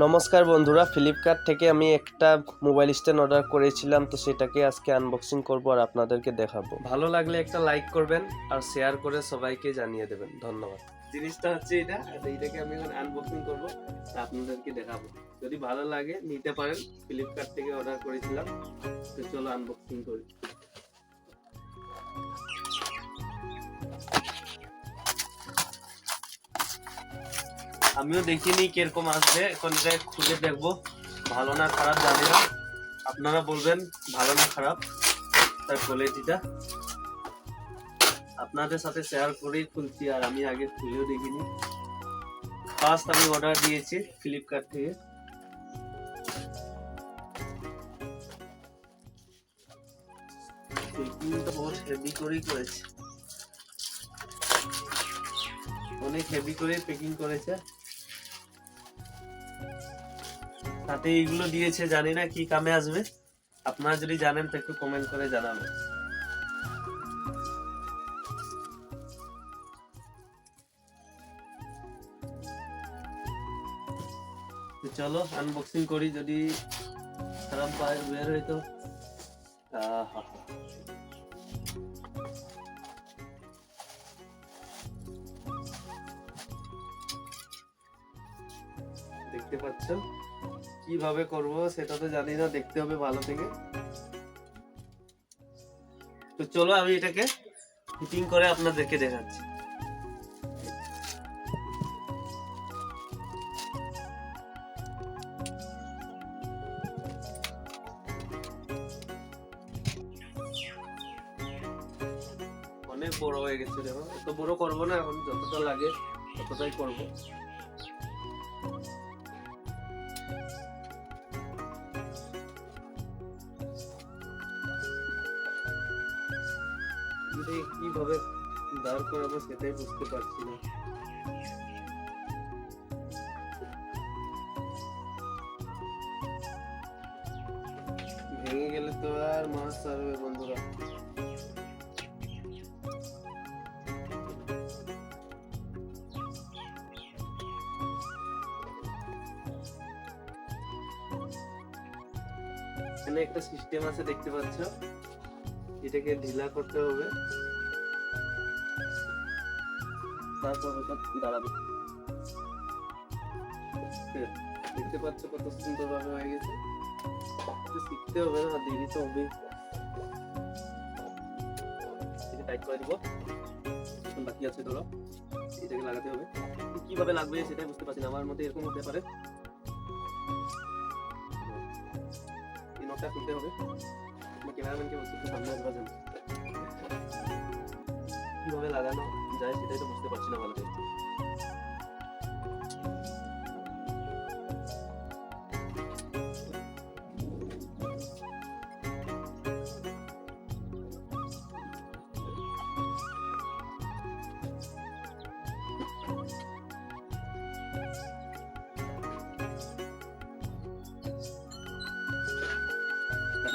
নমস্কার বন্ধুরা, ফ্লিপকার্ট থেকে আমি একটা মোবাইল স্ট্যান্ড অর্ডার করেছিলাম, তো সেটাকে আজকে আনবক্সিং করব আর আপনাদেরকে দেখাবো। ভালো লাগলে একটা লাইক করবেন আর শেয়ার করে সবাইকে জানিয়ে দেবেন। ধন্যবাদ। জিনিসটা হচ্ছে এইটাকে আমি এখন আনবক্সিং করব আর আপনাদেরকে দেখাবো। যদি ভালো লাগে নিতে পারেন, ফ্লিপকার্ট থেকে অর্ডার করেছিলাম। তো চলো আনবক্সিং করি। আমিও দেখিনি কিরকম আসবে, এখন এটা খুলে দেখবো। ভালো না খারাপ জানি না, আপনারা বলবেন ভালো না খারাপ। তার কোয়ালিটিটা আপনাদের সাথে শেয়ার করেই খুলছি, আর আমি আগে খুলেও দেখিনি। ফার্স্ট আমি অর্ডার দিয়েছি ফ্লিপকার্ট থেকে। প্যাকিংটা বহুত হেভি করেই করেছে, অনেক হেভি করে প্যাকিং করেছে। সাথে এইগুলো দিয়েছে, জানি না কি কামে আসবে। আপনারা যদি জানেন তো একটু কমেন্ট করে জানাবেন। চলো আনবক্সিং করি, যদি খারাপ বের হইতো। দেখতে পাচ্ছেন, কিভাবে করব সেটা তো জানি না, দেখতে হবে ভালো থেকে। তো চলো আমি এটাকে ফিটিং করে আপনাদেরকে দেখাচ্ছি। অনেক বড় হয়ে গেছে, দেখো। এত বড় করবো না, এখন যতটা লাগে ততটাই করব। কিভাবে দাঁড় করাবো সেটাই বুঝতে পারছি না। ভেঙে গেলে তো আর মাছ ছাড়বে বন্ধুরা। এখানে একটা সিস্টেম আছে, দেখতে পাচ্ছ। এটাকে ঢিলা করতে হবে, তারপর এটা দাঁড়াবে। দেখতে পাচ্ছ কত সুন্দর ভাবে হয়ে গেছে। শিখতে হবে না, দেরি তো হবে। এটা টাইট করে দিব, বাকি আছে ধরো। এটাকে লাগাতে হবে, কিভাবে লাগবে সেটাই বুঝতে পারছি না। আমার মতে এরকম হতে পারে। এই নটটা খুলতে হবে। ক্যামেরাম্যানকে বলছি সামনে আসবেন, কিভাবে লাগানো যায় সেটাই তো বুঝতে পারছি না ভালো করে।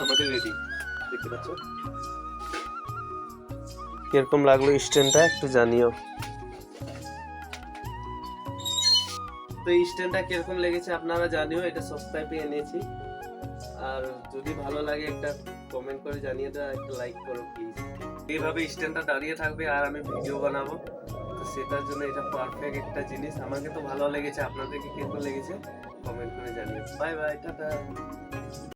আমাদের রেডি, দেখতে পাচ্ছ। কিরকম লাগলো স্ট্যান্ডটা একটু জানিও। তো এই স্ট্যান্ডটা কিরকম লেগেছে আপনারা জানিও। এটা সস্তায় পেয়ে এনেছি, আর যদি ভালো লাগে একটা কমেন্ট করে জানিয়ে দাও, একটা লাইক করো প্লিজ। এইভাবে স্ট্যান্ডটা দাঁড়িয়ে থাকবে আর আমি ভিডিও বানাবো, তো সেটার জন্য এটা পারফেক্ট একটা জিনিস। আমাকে তো ভালো লেগেছে, আপনাদেরকে কিরকম লেগেছে কমেন্ট করে জানিও। Bye bye, tata.